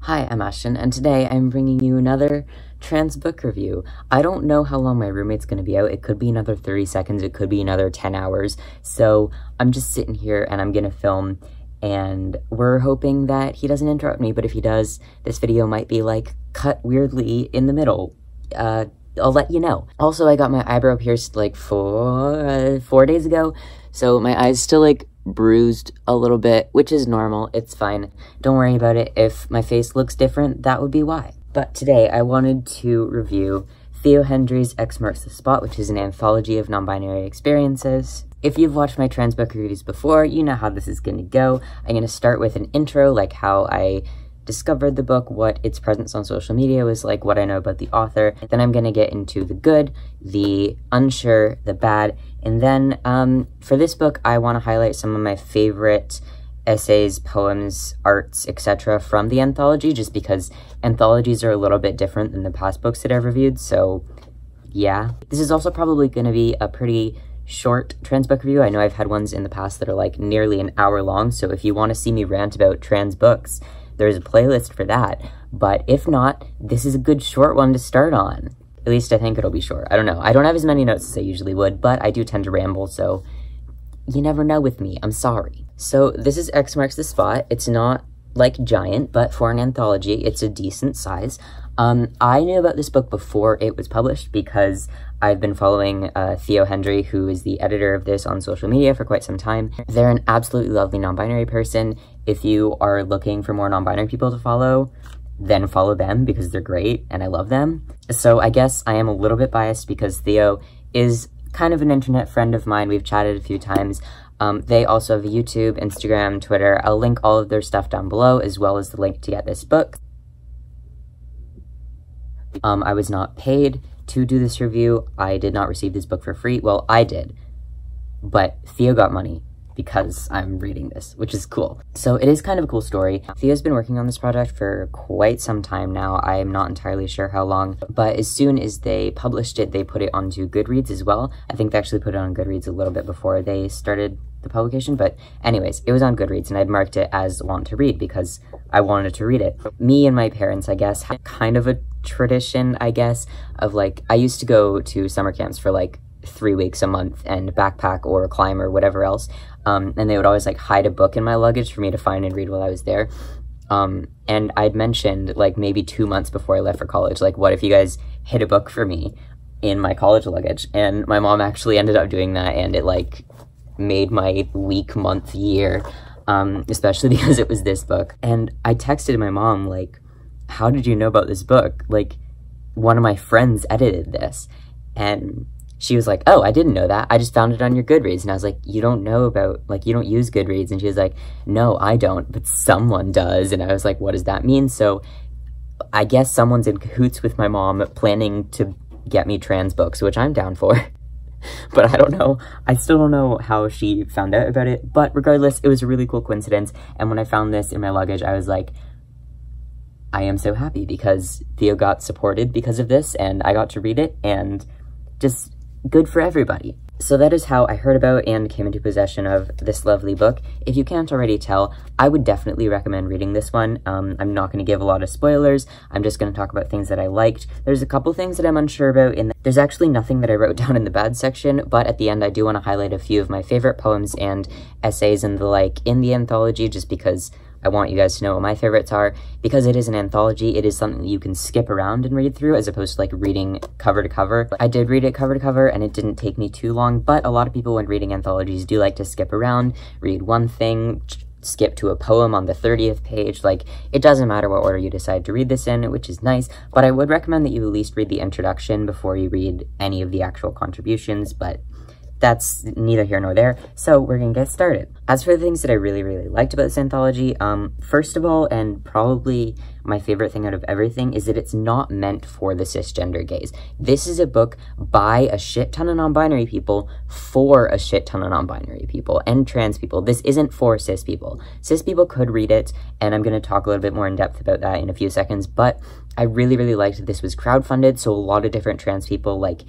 Hi, I'm Ashton, and today I'm bringing you another trans book review. I don't know how long my roommate's going to be out. It could be another 30 seconds, it could be another 10 hours, so I'm just sitting here and I'm going to film, and we're hoping that he doesn't interrupt me, but if he does, this video might be, like, cut weirdly in the middle. I'll let you know. Also, I got my eyebrow pierced, like, 4 days ago, so my eye's still, like, bruised a little bit, which is normal. It's fine. Don't worry about it. If my face looks different, that would be why. But today, I wanted to review Theo Hendry's X Marks the Spot, which is an anthology of non-binary experiences. If you've watched my trans book reviews before, you know how this is going to go. I'm going to start with an intro, like how I discovered the book, what its presence on social media was like, what I know about the author. Then I'm going to get into the good, the unsure, the bad, and then for this book, I want to highlight some of my favorite essays, poems, arts, etc. from the anthology, just because anthologies are a little bit different than the past books that I've reviewed, so yeah. This is also probably going to be a pretty short trans book review. I know I've had ones in the past that are like nearly an hour long, so if you want to see me rant about trans books, there's a playlist for that, but if not, this is a good short one to start on. At least I think it'll be short. I don't know. I don't have as many notes as I usually would, but I do tend to ramble, so you never know with me. I'm sorry. So this is X Marks the Spot. It's not, like, giant, but for an anthology, it's a decent size. I knew about this book before it was published because I've been following Theo Hendry, who is the editor of this, on social media for quite some time. They're an absolutely lovely non-binary person. If you are looking for more non-binary people to follow, then follow them because they're great and I love them. So I guess I am a little bit biased because Theo is kind of an internet friend of mine. We've chatted a few times. They also have a YouTube, Instagram, Twitter. I'll link all of their stuff down below, as well as the link to get this book. I was not paid to do this review. I did not receive this book for free. Well, I did, but Theo got money because I'm reading this, which is cool. So it is kind of a cool story. Theo's been working on this project for quite some time now. I'm not entirely sure how long, but as soon as they published it, they put it onto Goodreads as well. I think they actually put it on Goodreads a little bit before they started the publication, but anyways, it was on Goodreads and I'd marked it as want to read because I wanted to read it. Me and my parents, I guess, had kind of a tradition, I guess, of like, I used to go to summer camps for like 3 weeks a month and backpack or climb or whatever else, and they would always like hide a book in my luggage for me to find and read while I was there. And I'd mentioned like maybe 2 months before I left for college, like, what if you guys hid a book for me in my college luggage? And my mom actually ended up doing that, and it like made my week, month, year, especially because it was this book. And I texted my mom, like, how did you know about this book? Like, one of my friends edited this. And she was like, oh, I didn't know that. I just found it on your Goodreads. And I was like, you don't know about, like, you don't use Goodreads. And she was like, no, I don't, but someone does. And I was like, what does that mean? So I guess someone's in cahoots with my mom planning to get me trans books, which I'm down for. But I don't know. I still don't know how she found out about it. But regardless, it was a really cool coincidence. And when I found this in my luggage, I was like, I am so happy because Theo got supported because of this, and I got to read it, and just good for everybody. So that is how I heard about and came into possession of this lovely book. If you can't already tell, I would definitely recommend reading this one. I'm not going to give a lot of spoilers. I'm just going to talk about things that I liked. There's a couple things that I'm unsure about. There's actually nothing that I wrote down in the bad section, but at the end I do want to highlight a few of my favorite poems and essays and the like in the anthology, just because I want you guys to know what my favorites are. Because it is an anthology, it is something that you can skip around and read through, as opposed to like reading cover to cover. I did read it cover to cover, and it didn't take me too long, but a lot of people when reading anthologies do like to skip around, read one thing, skip to a poem on the 30th page. Like, it doesn't matter what order you decide to read this in, which is nice, but I would recommend that you at least read the introduction before you read any of the actual contributions, but that's neither here nor there, so we're gonna get started. As for the things that I really, really liked about this anthology, first of all, and probably my favorite thing out of everything, is that it's not meant for the cisgender gaze. This is a book by a shit ton of non-binary people for a shit ton of non-binary people and trans people. This isn't for cis people. Cis people could read it, and I'm gonna talk a little bit more in depth about that in a few seconds, but I really, really liked that this was crowdfunded, so a lot of different trans people, like,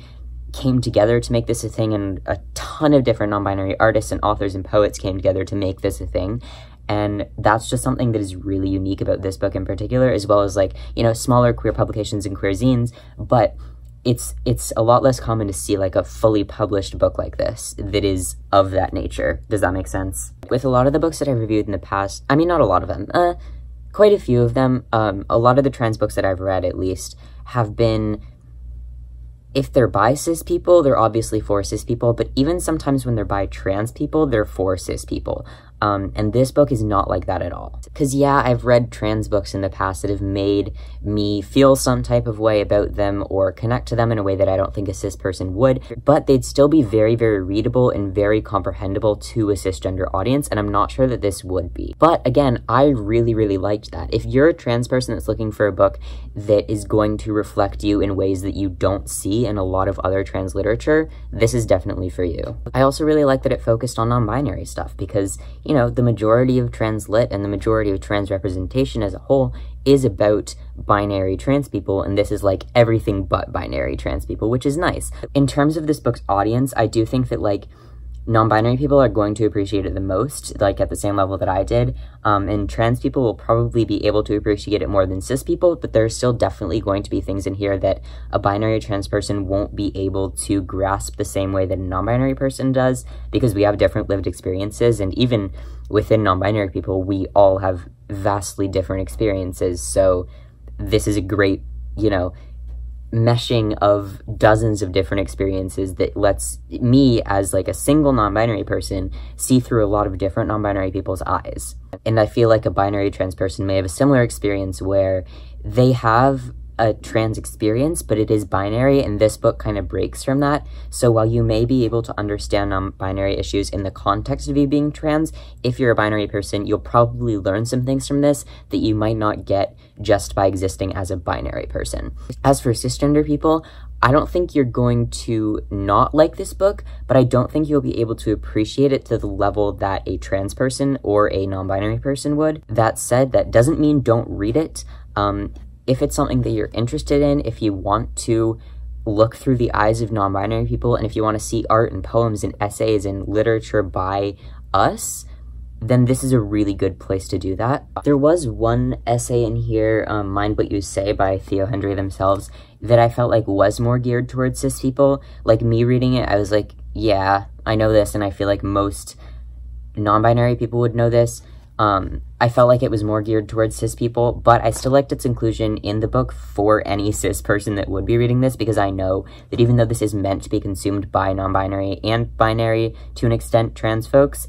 came together to make this a thing, and a ton of different non-binary artists and authors and poets came together to make this a thing. And that's just something that is really unique about this book in particular, as well as, like, you know, smaller queer publications and queer zines, but it's a lot less common to see, like, a fully published book like this that is of that nature. Does that make sense? With a lot of the books that I've reviewed in the past, I mean, not a lot of them, quite a few of them, a lot of the trans books that I've read, at least, have been, if they're by cis people, they're obviously for cis people, but even sometimes when they're by trans people, they're for cis people. And this book is not like that at all. Because, yeah, I've read trans books in the past that have made me feel some type of way about them or connect to them in a way that I don't think a cis person would, but they'd still be very, very readable and very comprehensible to a cisgender audience, and I'm not sure that this would be. But, again, I really, really liked that. If you're a trans person that's looking for a book that is going to reflect you in ways that you don't see in a lot of other trans literature, this is definitely for you. I also really like that it focused on non-binary stuff because, you know, the majority of trans lit and the majority of trans representation as a whole is about binary trans people, and this is like everything but binary trans people, which is nice. In terms of this book's audience, I do think that, like, non-binary people are going to appreciate it the most, like at the same level that I did, and trans people will probably be able to appreciate it more than cis people, but there's still definitely going to be things in here that a binary trans person won't be able to grasp the same way that a non-binary person does, because we have different lived experiences, and even within non-binary people, we all have vastly different experiences, so this is a great, you know, meshing of dozens of different experiences that lets me, as like a single non-binary person, see through a lot of different non-binary people's eyes. And I feel like a binary trans person may have a similar experience where they have a trans experience, but it is binary, and this book kind of breaks from that. So while you may be able to understand non-binary issues in the context of you being trans, if you're a binary person, you'll probably learn some things from this that you might not get just by existing as a binary person. As for cisgender people, I don't think you're going to not like this book, but I don't think you'll be able to appreciate it to the level that a trans person or a non-binary person would. That said, that doesn't mean don't read it. If it's something that you're interested in, if you want to look through the eyes of non-binary people, and if you want to see art and poems and essays and literature by us, then this is a really good place to do that. There was one essay in here, Mind What You Say by Theo themselves, that I felt like was more geared towards cis people. Like, me reading it, I was like, yeah, I know this, and I feel like most non-binary people would know this. I felt like it was more geared towards cis people, but I still liked its inclusion in the book for any cis person that would be reading this, because I know that even though this is meant to be consumed by non-binary and binary, to an extent, trans folks,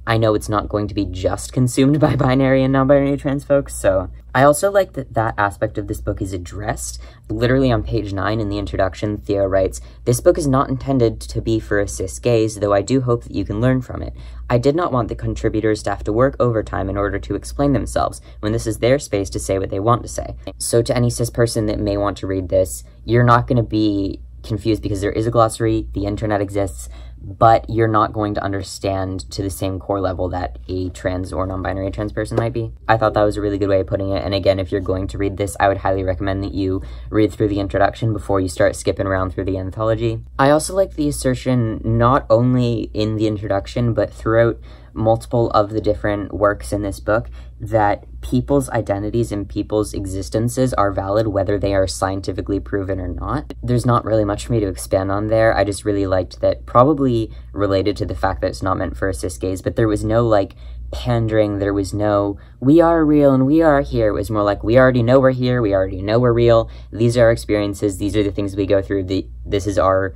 I know it's not going to be just consumed by binary and non-binary trans folks, so I also like that that aspect of this book is addressed. Literally on page 9 in the introduction, Theo writes, "This book is not intended to be for a cis gaze, though I do hope that you can learn from it. I did not want the contributors to have to work overtime in order to explain themselves, when this is their space to say what they want to say." So to any cis person that may want to read this, you're not going to be confused because there is a glossary, the internet exists, but you're not going to understand to the same core level that a trans or non-binary trans person might be. I thought that was a really good way of putting it, and again, if you're going to read this, I would highly recommend that you read through the introduction before you start skipping around through the anthology. I also like the assertion, not only in the introduction, but throughout multiple of the different works in this book, that people's identities and people's existences are valid whether they are scientifically proven or not. There's not really much for me to expand on there. I just really liked that, probably related to the fact that it's not meant for a cis gaze, but there was no, like, pandering, there was no, we are real and we are here. It was more like, we already know we're here, we already know we're real, these are our experiences, these are the things we go through, this is our,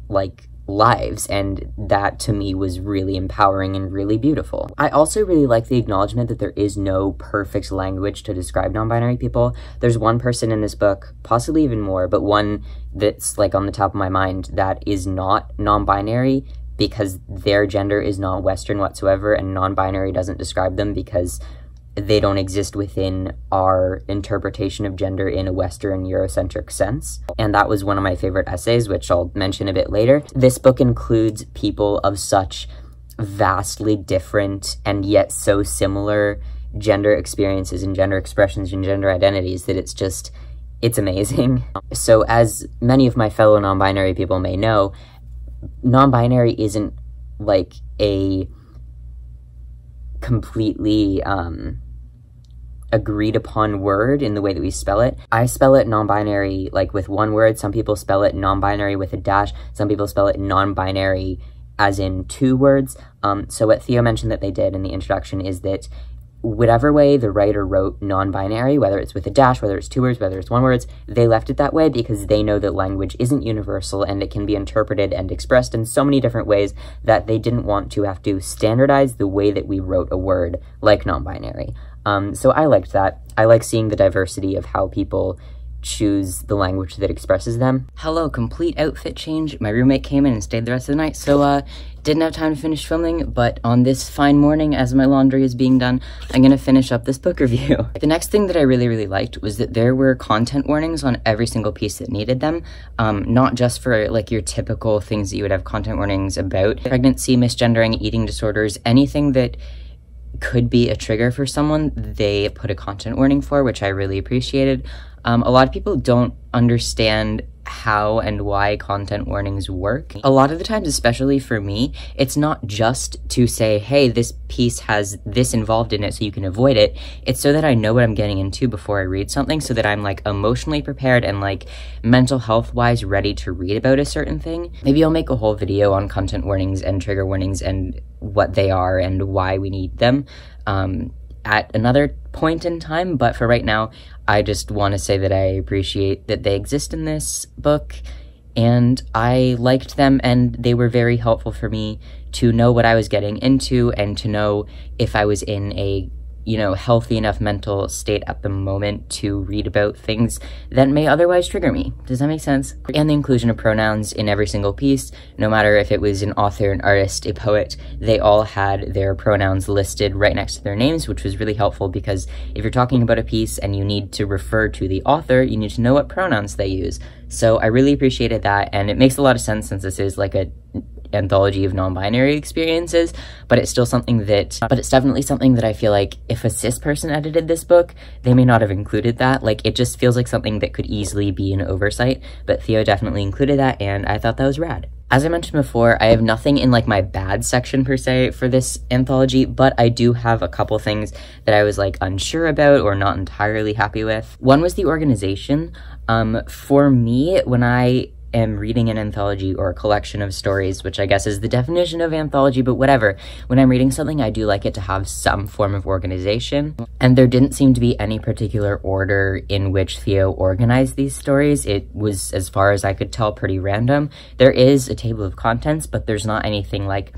like, lives, and that to me was really empowering and really beautiful. I also really like the acknowledgement that there is no perfect language to describe non-binary people. There's one person in this book, possibly even more, but one that's like on the top of my mind that is not non-binary because their gender is not Western whatsoever, and non-binary doesn't describe them because they don't exist within our interpretation of gender in a Western Eurocentric sense. And that was one of my favorite essays, which I'll mention a bit later. This book includes people of such vastly different and yet so similar gender experiences and gender expressions and gender identities that it's amazing. So as many of my fellow non-binary people may know, non-binary isn't like a completely agreed upon word in the way that we spell it. I spell it non-binary like with one word. Some people spell it non-binary with a dash. Some people spell it non-binary as in two words. So what Theo mentioned that they did in the introduction is that whatever way the writer wrote non-binary, whether it's with a dash, whether it's two words, whether it's one word, they left it that way because they know that language isn't universal and it can be interpreted and expressed in so many different ways that they didn't want to have to standardize the way that we wrote a word like non-binary. So I liked that. I like seeing the diversity of how people choose the language that expresses them. Hello, complete outfit change. My roommate came in and stayed the rest of the night, so didn't have time to finish filming, but on this fine morning as my laundry is being done, I'm gonna finish up this book review. The next thing that I really liked was that there were content warnings on every single piece that needed them, not just for like your typical things that you would have content warnings about. Pregnancy, misgendering, eating disorders, anything that could be a trigger for someone, they put a content warning for, which I really appreciated. A lot of people don't understand how and why content warnings work. A lot of the times, especially for me, it's not just to say, hey, this piece has this involved in it so you can avoid it. It's so that I know what I'm getting into before I read something, so that I'm like emotionally prepared and like mental health wise ready to read about a certain thing. Maybe I'll make a whole video on content warnings and trigger warnings and what they are and why we need them at another point in time, but for right now, I just want to say that I appreciate that they exist in this book, and I liked them, and they were very helpful for me to know what I was getting into and to know if I was in a, healthy enough mental state at the moment to read about things that may otherwise trigger me. Does that make sense? And the inclusion of pronouns in every single piece, no matter if it was an author, an artist, a poet, they all had their pronouns listed right next to their names, which was really helpful because if you're talking about a piece and you need to refer to the author, you need to know what pronouns they use. So I really appreciated that, and it makes a lot of sense since this is like a anthology of non-binary experiences, but it's definitely something that I feel like if a cis person edited this book, they may not have included that. Like, it just feels like something that could easily be an oversight, but Theo definitely included that, and I thought that was rad. As I mentioned before, I have nothing in like my bad section per se for this anthology, but I do have a couple things that I was like unsure about or not entirely happy with. One was the organization. For me, when I am reading an anthology or a collection of stories, which I guess is the definition of anthology, but whatever. When I'm reading something, I do like it to have some form of organization, and there didn't seem to be any particular order in which Theo organized these stories. It was, as far as I could tell, pretty random. There is a table of contents, but there's not anything like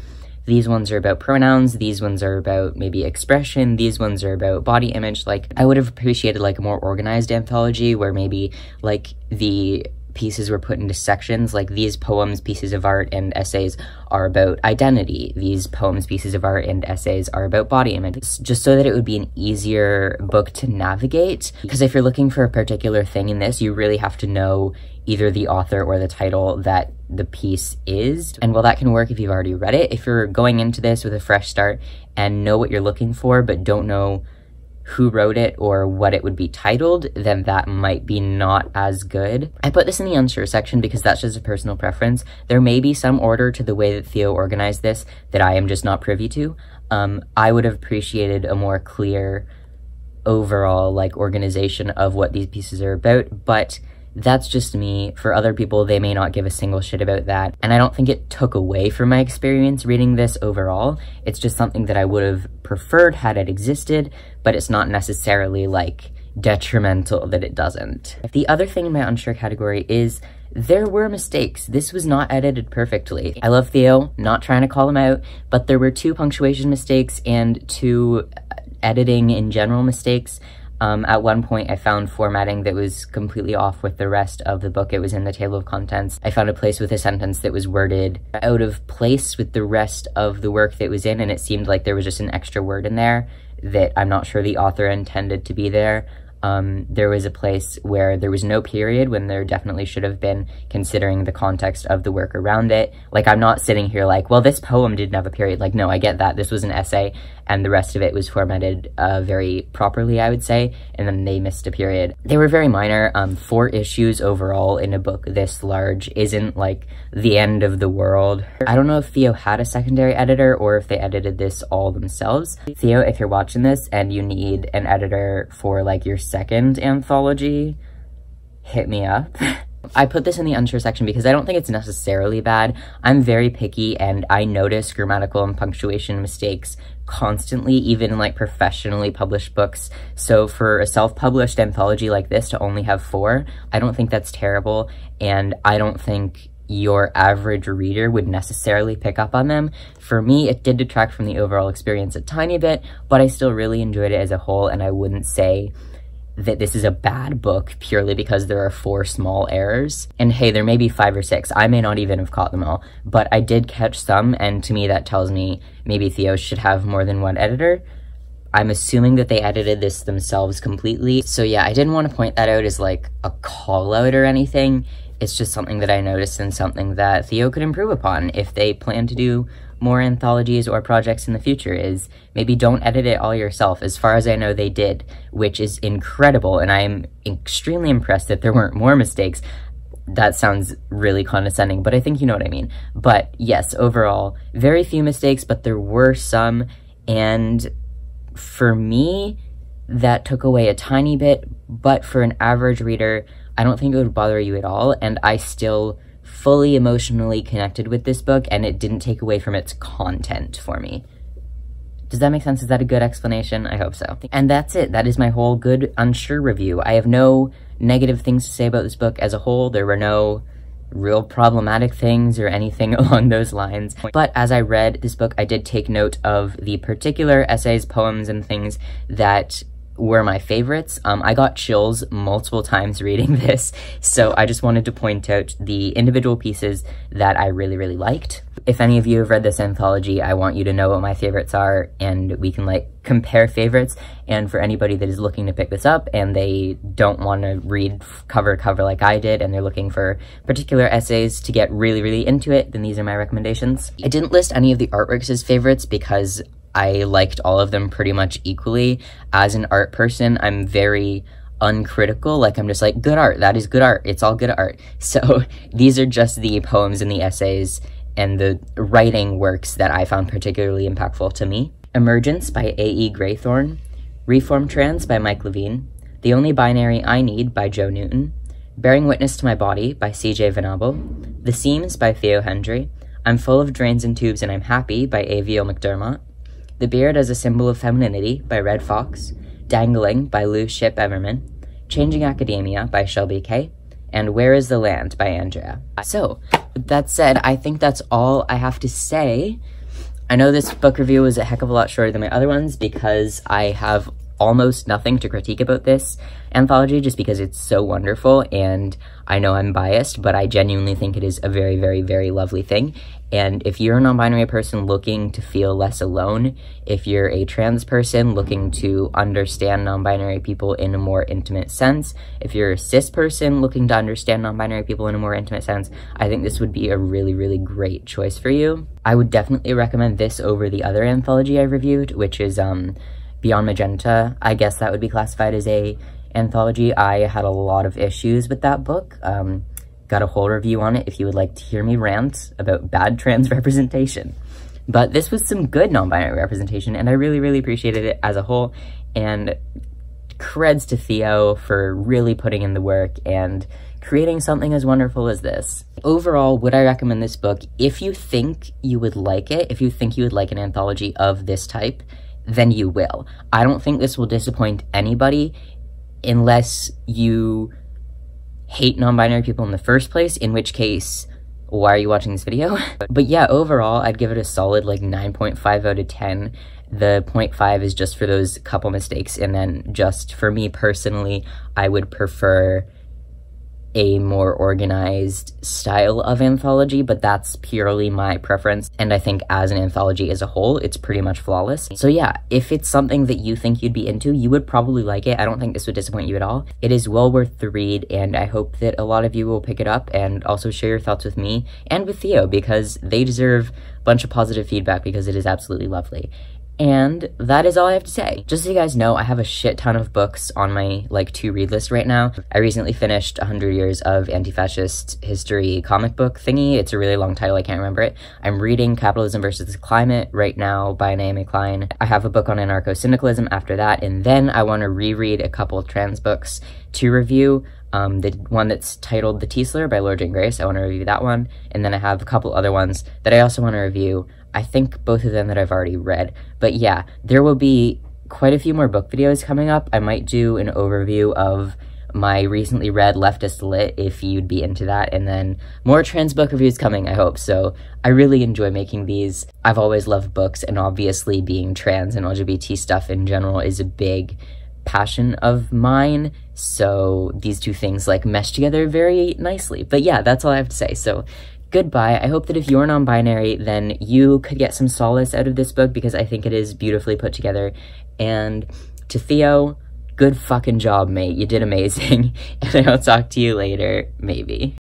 these ones are about pronouns, these ones are about maybe expression, these ones are about body image. Like, I would have appreciated like a more organized anthology where maybe like the pieces were put into sections, like these poems, pieces of art, and essays are about identity. These poems, pieces of art, and essays are about body image, just so that it would be an easier book to navigate. Because if you're looking for a particular thing in this, you really have to know either the author or the title that the piece is. And while that can work if you've already read it, if you're going into this with a fresh start and know what you're looking for, but don't know who wrote it or what it would be titled, then that might be not as good. I put this in the unsure section because that's just a personal preference. There may be some order to the way that Theo organized this that I am just not privy to. I would have appreciated a more clear overall like organization of what these pieces are about, but that's just me. For other people, they may not give a single shit about that, and I don't think it took away from my experience reading this overall. It's just something that I would have preferred had it existed, but it's not necessarily like detrimental that it doesn't. The other thing in my unsure category is there were mistakes. This was not edited perfectly. I love Theo, not trying to call him out, but there were 2 punctuation mistakes and 2 editing in general mistakes. At one point, I found formatting that was completely off with the rest of the book. It was in the table of contents. I found a place with a sentence that was worded out of place with the rest of the work that was in, and it seemed like there was just an extra word in there that I'm not sure the author intended to be there. There was a place where there was no period when there definitely should have been, considering the context of the work around it. Like, I'm not sitting here like, well, this poem didn't have a period. Like, no, I get that. This was an essay, and the rest of it was formatted very properly, I would say, and then they missed a period. They were very minor. 4 issues overall in a book this large isn't like the end of the world. I don't know if Theo had a secondary editor or if they edited this all themselves. Theo, if you're watching this and you need an editor for like your second anthology, hit me up. I put this in the unsure section because I don't think it's necessarily bad. I'm very picky and I notice grammatical and punctuation mistakes constantly, even in like professionally published books. So for a self-published anthology like this to only have 4, I don't think that's terrible, and I don't think your average reader would necessarily pick up on them. For me, it did detract from the overall experience a tiny bit, but I still really enjoyed it as a whole, and I wouldn't say that this is a bad book purely because there are 4 small errors. And hey, there may be 5 or 6. I may not even have caught them all, but I did catch some, and to me that tells me maybe Theo should have more than one editor. I'm assuming that they edited this themselves completely. So yeah, I didn't want to point that out as like a call out or anything. It's just something that I noticed and something that Theo could improve upon if they plan to do more anthologies or projects in the future, is maybe don't edit it all yourself. As far as I know, they did, which is incredible, and I am extremely impressed that there weren't more mistakes. That sounds really condescending, but I think you know what I mean. But yes, overall, very few mistakes, but there were some, and for me, that took away a tiny bit, but for an average reader, I don't think it would bother you at all, and I still fully emotionally connected with this book, and it didn't take away from its content for me. Does that make sense? Is that a good explanation? I hope so. And that's it. That is my whole good unsure review. I have no negative things to say about this book as a whole. There were no real problematic things or anything along those lines. But as I read this book, I did take note of the particular essays, poems, and things that were my favorites. I got chills multiple times reading this, so I just wanted to point out the individual pieces that I really, really liked. If any of you have read this anthology, I want you to know what my favorites are, and we can like compare favorites. And for anybody that is looking to pick this up and they don't want to read cover to cover like I did, and they're looking for particular essays to get really, really into it, then these are my recommendations. I didn't list any of the artworks as favorites because I liked all of them pretty much equally. As an art person, I'm very uncritical. Like, I'm just like, good art, that is good art, it's all good art. So these are just the poems and the essays and the writing works that I found particularly impactful to me. Emergence by A.E. Graythorne, Reform Trans by Mike Levine, The Only Binary I Need by Joe Newton, Bearing Witness to My Body by C.J. Venable, The Seams by Theo Hendry, I'm Full of Drains and Tubes and I'm Happy by A.V.L. McDermott, The Beard as a Symbol of Femininity by Red Fox, Dangling by Lou Ship Everman, Changing Academia by Shelby Kay, and Where is the Land by Andrea. So, with that said, I think that's all I have to say. I know this book review was a heck of a lot shorter than my other ones because I have almost nothing to critique about this anthology just because it's so wonderful, and I know I'm biased, but I genuinely think it is a very, very, very lovely thing. And if you're a non-binary person looking to feel less alone, if you're a trans person looking to understand non-binary people in a more intimate sense, if you're a cis person looking to understand non-binary people in a more intimate sense, I think this would be a really, really great choice for you. I would definitely recommend this over the other anthology I reviewed, which is Beyond Magenta. I guess that would be classified as a anthology. I had a lot of issues with that book. Got a whole review on it if you would like to hear me rant about bad trans representation. But this was some good non-binary representation, and I really, really appreciated it as a whole. And creds to Theo for really putting in the work and creating something as wonderful as this. Overall, would I recommend this book? If you think you would like it, if you think you would like an anthology of this type, then you will. I don't think this will disappoint anybody unless you hate non-binary people in the first place, in which case, why are you watching this video? But yeah, overall, I'd give it a solid like 9.5 out of 10. The 0.5 is just for those couple mistakes, and then just for me personally, I would prefer a more organized style of anthology, but that's purely my preference, and I think as an anthology as a whole, it's pretty much flawless. So yeah, if it's something that you think you'd be into, you would probably like it. I don't think this would disappoint you at all. It is well worth the read, and I hope that a lot of you will pick it up and also share your thoughts with me and with Theo, because they deserve a bunch of positive feedback because it is absolutely lovely. And that is all I have to say. Just so you guys know, I have a shit ton of books on my, like, to-read list right now. I recently finished 100 Years of Anti-Fascist History comic book thingy. It's a really long title, I can't remember it. I'm reading Capitalism versus the Climate right now by Naomi Klein. I have a book on anarcho-syndicalism after that, and then I want to reread a couple trans books to review. The one that's titled The Teasler by Lord Jane Grace, I want to review that one, and then I have a couple other ones that I also want to review. I think both of them that I've already read. But yeah, there will be quite a few more book videos coming up. I might do an overview of my recently read Leftist Lit if you'd be into that, and then more trans book reviews coming, I hope. So I really enjoy making these. I've always loved books, and obviously being trans and LGBT stuff in general is a big passion of mine, so these two things like mesh together very nicely. But yeah, that's all I have to say. So goodbye. I hope that if you're non-binary, then you could get some solace out of this book, because I think it is beautifully put together. And to Theo, good fucking job, mate. You did amazing. And I'll talk to you later, maybe.